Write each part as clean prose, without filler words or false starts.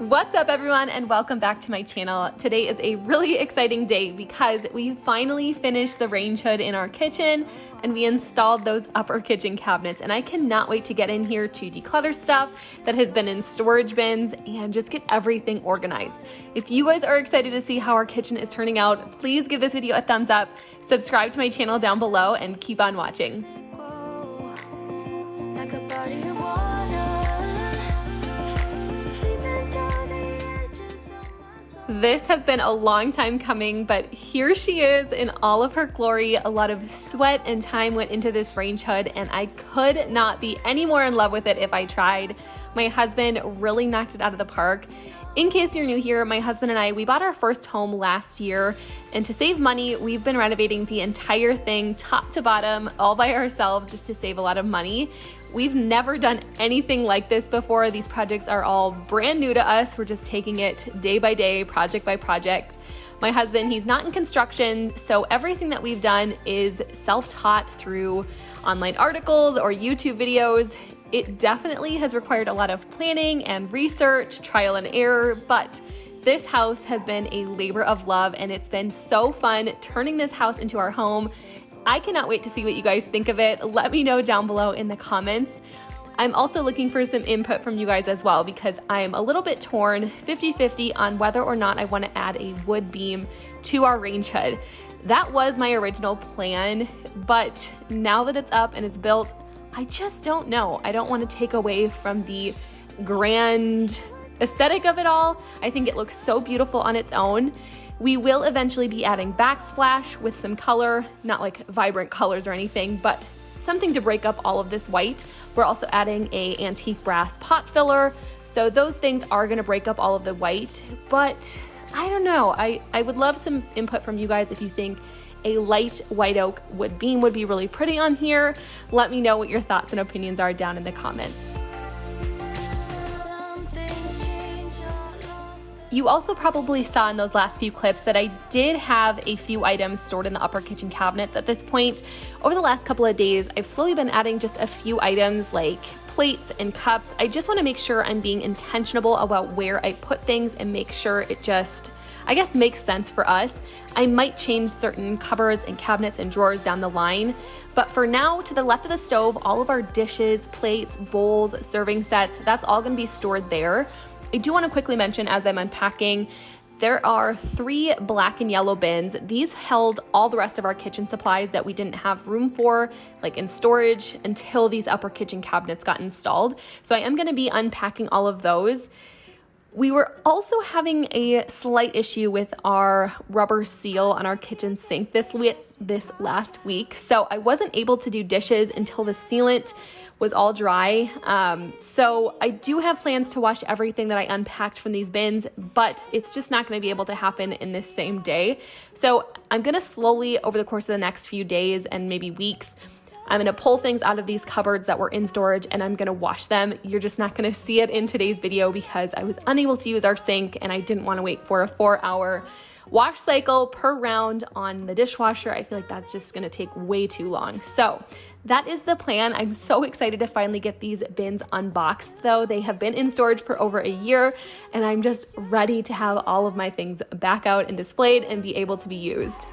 What's up everyone and welcome back to my channel. Today is a really exciting day because we finally finished the range hood in our kitchen and we installed those upper kitchen cabinets, and I cannot wait to get in here to declutter stuff that has been in storage bins and just get everything organized. If you guys are excited to see how our kitchen is turning out, please give this video a thumbs up, subscribe to my channel down below, and keep on watching. Like a body of water. This has been a long time coming, but here she is in all of her glory. A lot of sweat and time went into this range hood, and I could not be any more in love with it if I tried. My husband really knocked it out of the park. In case you're new here, my husband and I, we bought our first home last year, and to save money, we've been renovating the entire thing top to bottom all by ourselves just to save a lot of money. We've never done anything like this before. These projects are all brand new to us. We're just taking it day by day, project by project. My husband, he's not in construction, so everything that we've done is self-taught through online articles or YouTube videos. It definitely has required a lot of planning and research, trial and error, but this house has been a labor of love, and it's been so fun turning this house into our home. I cannot wait to see what you guys think of it. Let me know down below in the comments. I'm also looking for some input from you guys as well because I'm a little bit torn 50-50 on whether or not I want to add a wood beam to our range hood. That was my original plan, but now that it's up and it's built, I just don't know. I don't want to take away from the grand aesthetic of it all. I think it looks so beautiful on its own. We will eventually be adding backsplash with some color, not like vibrant colors or anything, but something to break up all of this white. We're also adding a antique brass pot filler. So those things are gonna break up all of the white, but I don't know. I would love some input from you guys if you think a light white oak wood beam would be really pretty on here. Let me know what your thoughts and opinions are down in the comments. You also probably saw in those last few clips that I did have a few items stored in the upper kitchen cabinets at this point. Over the last couple of days, I've slowly been adding just a few items like plates and cups. I just want to make sure I'm being intentional about where I put things and make sure it just, I guess, makes sense for us. I might change certain cupboards and cabinets and drawers down the line, but for now, to the left of the stove, all of our dishes, plates, bowls, serving sets, that's all going to be stored there. I do want to quickly mention, as I'm unpacking, there are 3 black and yellow bins. These held all the rest of our kitchen supplies that we didn't have room for, like in storage, until these upper kitchen cabinets got installed. So I am going to be unpacking all of those. We were also having a slight issue with our rubber seal on our kitchen sink this last week. So I wasn't able to do dishes until the sealant was all dry. So I do have plans to wash everything that I unpacked from these bins, but it's just not gonna be able to happen in this same day. So I'm gonna slowly, over the course of the next few days and maybe weeks, I'm gonna pull things out of these cupboards that were in storage and I'm gonna wash them. You're just not gonna see it in today's video because I was unable to use our sink and I didn't wanna wait for a 4-hour wash cycle per round on the dishwasher. I feel like that's just gonna take way too long. So that is the plan. I'm so excited to finally get these bins unboxed though. They have been in storage for over a year and I'm just ready to have all of my things back out and displayed and be able to be used.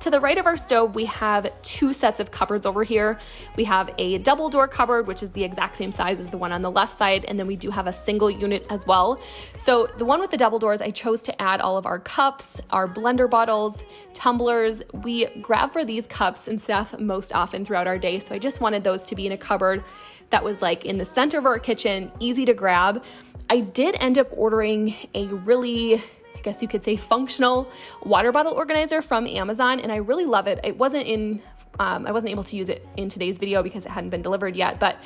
To the right of our stove, we have 2 sets of cupboards over here. We have a double door cupboard, which is the exact same size as the one on the left side, and then we do have a single unit as well. So the one with the double doors, I chose to add all of our cups, our blender bottles, tumblers. We grab for these cups and stuff most often throughout our day, so I just wanted those to be in a cupboard that was like in the center of our kitchen, easy to grab. I did end up ordering a really, I guess you could say, functional water bottle organizer from Amazon, and I really love it. It wasn't in, I wasn't able to use it in today's video because it hadn't been delivered yet, but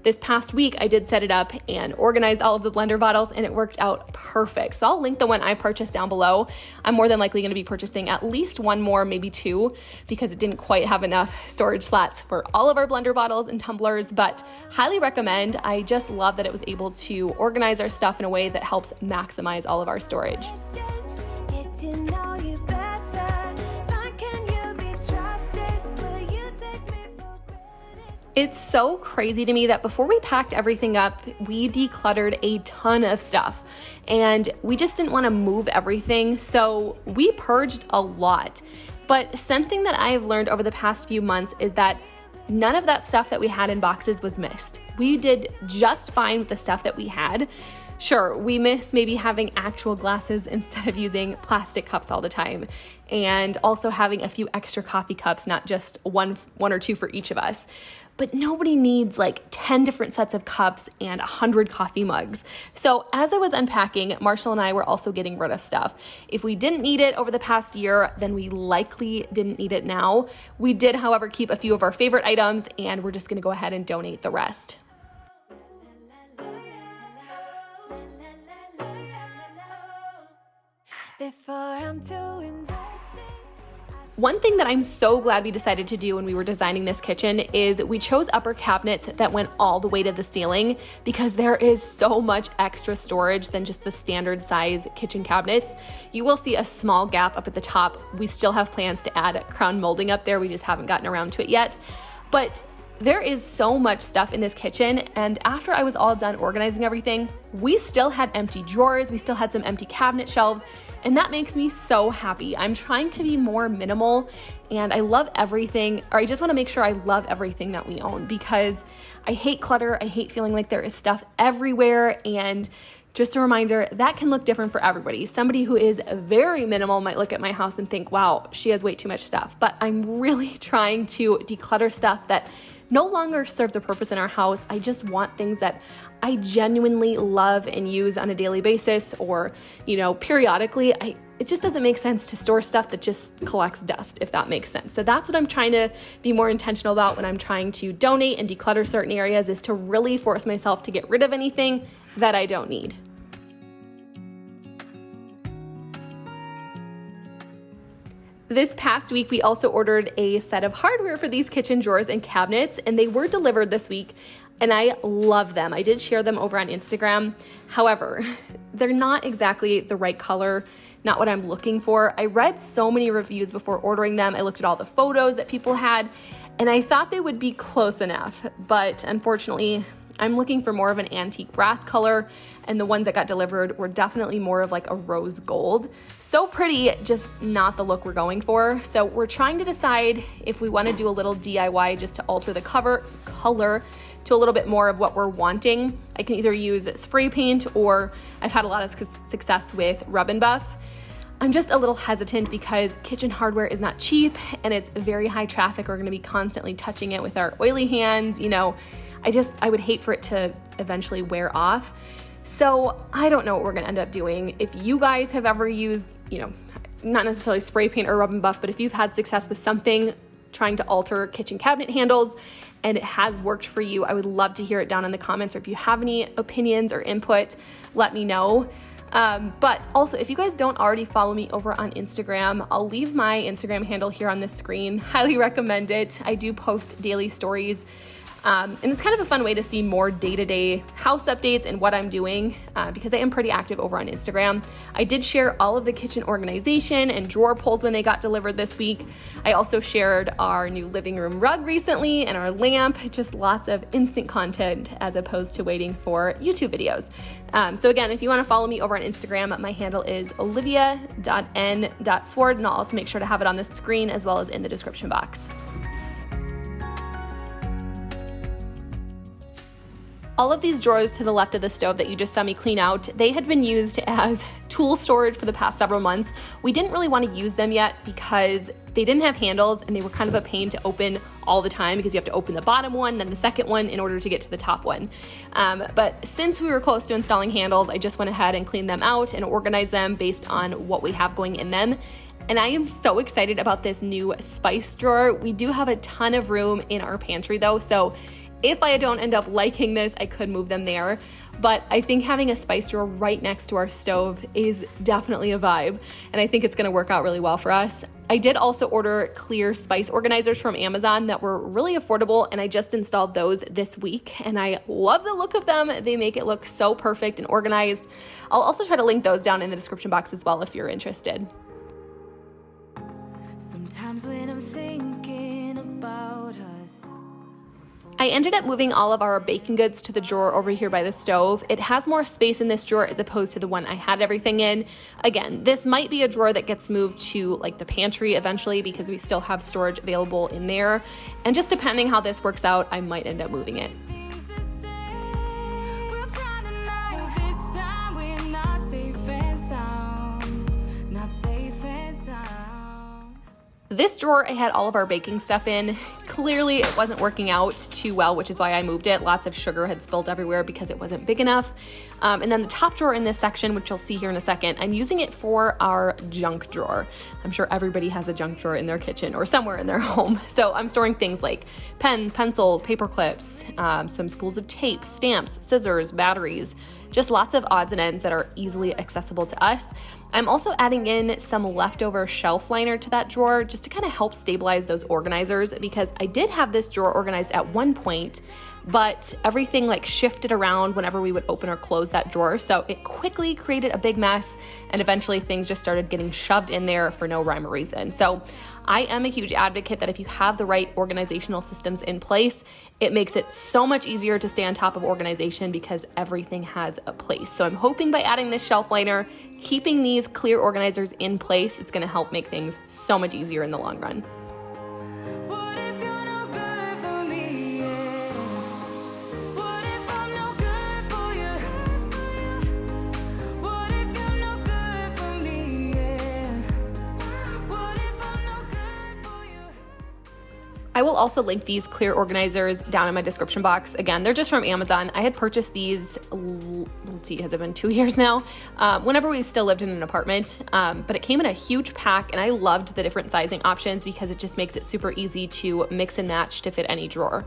this past week I did set it up and organized all of the blender bottles and it worked out perfect. So I'll link the one I purchased down below. I'm more than likely going to be purchasing at least one more, maybe 2, because it didn't quite have enough storage slots for all of our blender bottles and tumblers, but highly recommend. I just love that it was able to organize our stuff in a way that helps maximize all of our storage. It's so crazy to me that before we packed everything up, we decluttered a ton of stuff and we just didn't want to move everything. So we purged a lot. But something that I have learned over the past few months is that none of that stuff that we had in boxes was missed. We did just fine with the stuff that we had. Sure, we miss maybe having actual glasses instead of using plastic cups all the time, and also having a few extra coffee cups, not just one or two for each of us. But nobody needs like 10 different sets of cups and 100 coffee mugs. So as I was unpacking, Marshall and I were also getting rid of stuff. If we didn't need it over the past year, then we likely didn't need it now. We did, however, keep a few of our favorite items, and we're just gonna go ahead and donate the rest. Before I'm too invested. One thing that I'm so glad we decided to do when we were designing this kitchen is we chose upper cabinets that went all the way to the ceiling, because there is so much extra storage than just the standard size kitchen cabinets. You will see a small gap up at the top. We still have plans to add crown molding up there. We just haven't gotten around to it yet. But there is so much stuff in this kitchen, and after I was all done organizing everything, we still had empty drawers, we still had some empty cabinet shelves, and that makes me so happy. I'm trying to be more minimal, and I love everything, or I just want to make sure I love everything that we own, because I hate clutter. I hate feeling like there is stuff everywhere. And just a reminder, that can look different for everybody. Somebody who is very minimal might look at my house and think, wow, she has way too much stuff. But I'm really trying to declutter stuff that no longer serves a purpose in our house. I just want things that I genuinely love and use on a daily basis, or, periodically. It just doesn't make sense to store stuff that just collects dust, if that makes sense. So that's what I'm trying to be more intentional about when I'm trying to donate and declutter certain areas, is to really force myself to get rid of anything that I don't need. This past week, we also ordered a set of hardware for these kitchen drawers and cabinets, and they were delivered this week, and I love them. I did share them over on Instagram. However, they're not exactly the right color, not what I'm looking for. I read so many reviews before ordering them. I looked at all the photos that people had, and I thought they would be close enough, but unfortunately, I'm looking for more of an antique brass color, and the ones that got delivered were definitely more of like a rose gold. So pretty, just not the look we're going for. So we're trying to decide if we want to do a little DIY just to alter the color to a little bit more of what we're wanting. I can either use spray paint, or I've had a lot of success with rub and buff. I'm just a little hesitant because kitchen hardware is not cheap, and it's very high traffic. We're going to be constantly touching it with our oily hands. I would hate for it to eventually wear off. So I don't know what we're gonna end up doing. If you guys have ever used, not necessarily spray paint or rub and buff, but if you've had success with something trying to alter kitchen cabinet handles and it has worked for you, I would love to hear it down in the comments. Or if you have any opinions or input, let me know. But also, if you guys don't already follow me over on Instagram, I'll leave my Instagram handle here on the screen. Highly recommend it. I do post daily stories. And it's kind of a fun way to see more day-to-day house updates and what I'm doing, because I am pretty active over on Instagram. I did share all of the kitchen organization and drawer pulls when they got delivered this week. I also shared our new living room rug recently and our lamp, just lots of instant content as opposed to waiting for YouTube videos. So again, if you want to follow me over on Instagram, my handle is olivia.n.sward, and I'll also make sure to have it on the screen as well as in the description box. All of these drawers to the left of the stove that you just saw me clean out, they had been used as tool storage for the past several months. We didn't really want to use them yet because they didn't have handles, and they were kind of a pain to open all the time because you have to open the bottom one, then the second one in order to get to the top one. But since we were close to installing handles, I just went ahead and cleaned them out and organized them based on what we have going in them. And I am so excited about this new spice drawer. We do have a ton of room in our pantry though, so if I don't end up liking this, I could move them there. But I think having a spice drawer right next to our stove is definitely a vibe, and I think it's gonna work out really well for us. I did also order clear spice organizers from Amazon that were really affordable, and I just installed those this week, and I love the look of them. They make it look so perfect and organized. I'll also try to link those down in the description box as well if you're interested. Sometimes when I'm thinking about us. I ended up moving all of our baking goods to the drawer over here by the stove. It has more space in this drawer as opposed to the one I had everything in. Again, this might be a drawer that gets moved to like the pantry eventually because we still have storage available in there. And just depending how this works out, I might end up moving it. This drawer, I had all of our baking stuff in. Clearly it wasn't working out too well, which is why I moved it. Lots of sugar had spilled everywhere because it wasn't big enough. And then the top drawer in this section, which you'll see here in a second, I'm using it for our junk drawer. I'm sure everybody has a junk drawer in their kitchen or somewhere in their home. So I'm storing things like pens, pencils, paper clips, some spools of tape, stamps, scissors, batteries, just lots of odds and ends that are easily accessible to us. I'm also adding in some leftover shelf liner to that drawer just to kind of help stabilize those organizers, because I did have this drawer organized at one point, but everything like shifted around whenever we would open or close that drawer. So it quickly created a big mess, and eventually things just started getting shoved in there for no rhyme or reason. So I am a huge advocate that if you have the right organizational systems in place, it makes it so much easier to stay on top of organization because everything has a place. So I'm hoping by adding this shelf liner, keeping these clear organizers in place, it's going to help make things so much easier in the long run. I will also link these clear organizers down in my description box. Again, they're just from Amazon. I had purchased these, let's see, has it been 2 years now? Whenever we still lived in an apartment, but it came in a huge pack, and I loved the different sizing options because it just makes it super easy to mix and match to fit any drawer.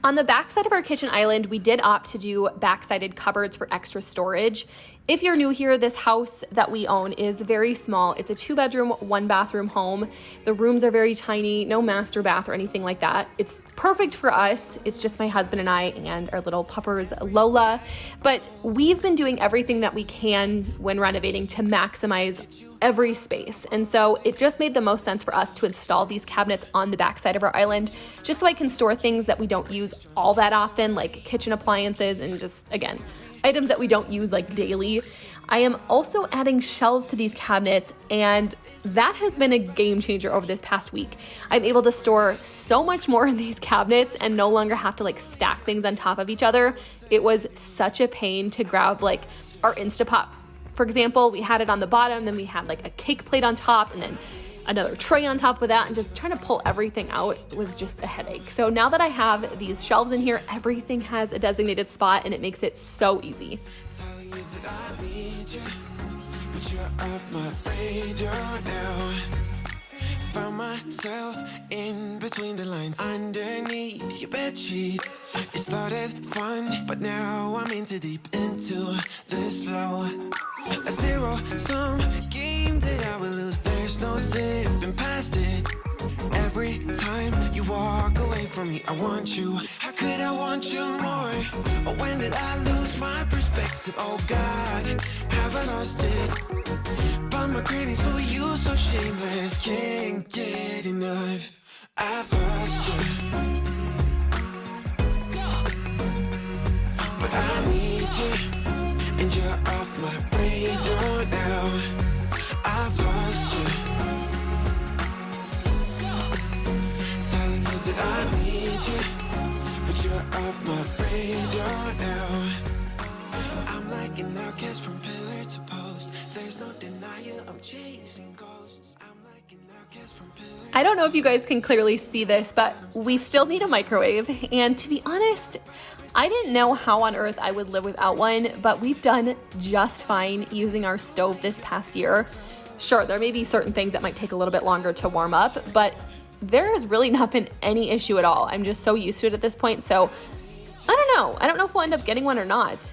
On the back side of our kitchen island, we did opt to do back-sided cupboards for extra storage. If you're new here, this house that we own is very small. It's a 2-bedroom, 1-bathroom home. The rooms are very tiny, no master bath or anything like that. It's perfect for us. It's just my husband and I and our little puppers, Lola. But we've been doing everything that we can when renovating to maximize every space. And so it just made the most sense for us to install these cabinets on the back side of our island, just so I can store things that we don't use all that often, like kitchen appliances and just, again, items that we don't use like daily. I am also adding shelves to these cabinets, and that has been a game changer over this past week. I'm able to store so much more in these cabinets and no longer have to like stack things on top of each other. It was such a pain to grab like our Instapot. For example, we had it on the bottom, then we had like a cake plate on top, and then another tray on top of that, and just trying to pull everything out was just a headache. So now that I have these shelves in here, everything has a designated spot, and it makes it so easy. Found myself in between the lines underneath your bed sheets. It started fun, but now I'm in too deep into this flow. A zero-sum game that I will lose. There's no zipping past it. Every time you walk away from me, I want you. How could I want you more? Or when did I lose my perspective? Oh God, have I lost it? But my cravings for you so shameless, can't get enough. I've lost you, but I need you, and you're off my radar now. I've lost you, telling you that I need you, but you're off my radar now. I'm like an outcast from pillar to post. There's no denial, I'm chasing ghosts. I'm like an outcast. I don't know if you guys can clearly see this, but we still need a microwave. And to be honest, I didn't know how on earth I would live without one, but we've done just fine using our stove this past year. Sure, there may be certain things that might take a little bit longer to warm up, but there has really not been any issue at all. I'm just so used to it at this point. So I don't know. I don't know if we'll end up getting one or not.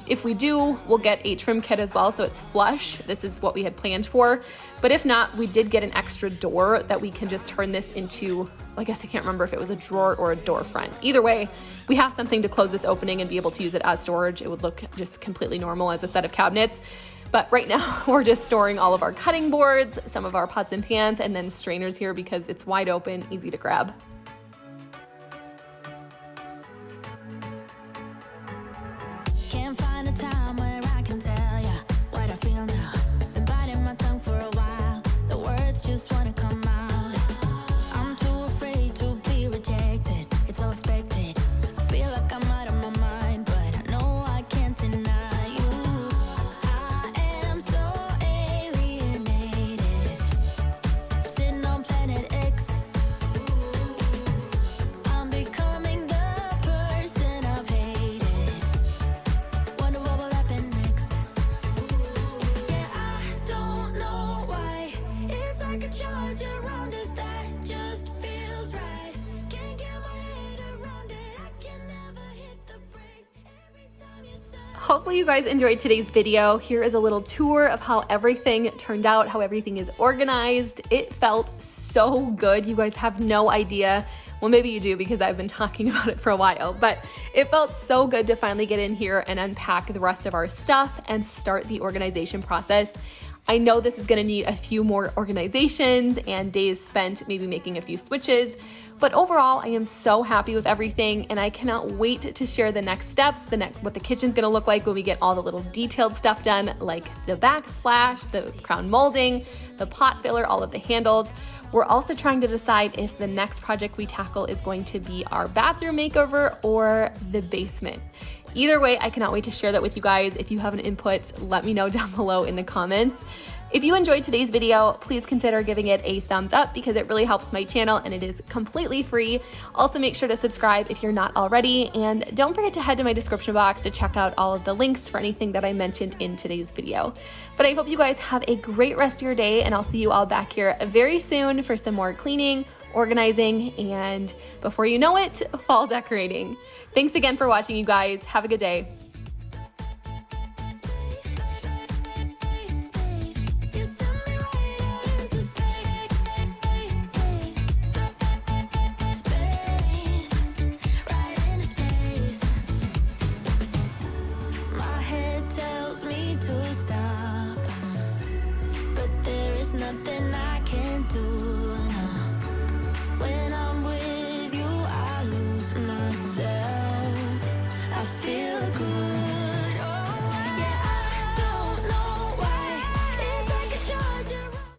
If we do, we'll get a trim kit as well, so it's flush. This is what we had planned for. But if not, we did get an extra door that we can just turn this into, I guess I can't remember if it was a drawer or a door front. Either way, we have something to close this opening and be able to use it as storage. It would look just completely normal as a set of cabinets. But right now, we're just storing all of our cutting boards, some of our pots and pans, and then strainers here because it's wide open, easy to grab. Can't find a time where I can tell ya what I feel now. Been biting my tongue for a while. The words just wanna come out. I'm too afraid to be rejected. It's so expected. I feel like I'm out of my mind, but I know I can't deny you. I am so alienated. Sitting on planet X. I'm becoming the person I've hated. Wonder what will happen next. Yeah, I don't know why. It's like a charge around us that just feels right. Can't get my head around it. I can never hit the brakes every time you touch. Hopefully you guys enjoyed today's video. Here is a little tour of how everything turned out, how everything is organized. It felt so good. You guys have no idea. Well, maybe you do because I've been talking about it for a while, but it felt so good to finally get in here and unpack the rest of our stuff and start the organization process. I know this is gonna need a few more organizations and days spent maybe making a few switches, but overall, I am so happy with everything and I cannot wait to share the next steps, what the kitchen's gonna look like when we get all the little detailed stuff done, like the backsplash, the crown molding, the pot filler, all of the handles. We're also trying to decide if the next project we tackle is going to be our bathroom makeover or the basement. Either way, I cannot wait to share that with you guys. If you have an input, let me know down below in the comments. If you enjoyed today's video, please consider giving it a thumbs up because it really helps my channel and it is completely free. Also, make sure to subscribe if you're not already, and don't forget to head to my description box to check out all of the links for anything that I mentioned in today's video. But I hope you guys have a great rest of your day, and I'll see you all back here very soon for some more cleaning, organizing, and before you know it, fall decorating. Thanks again for watching, you guys. Have a good day. You send me right into space, right into space. My head tells me to stop, but there is nothing I can do. No.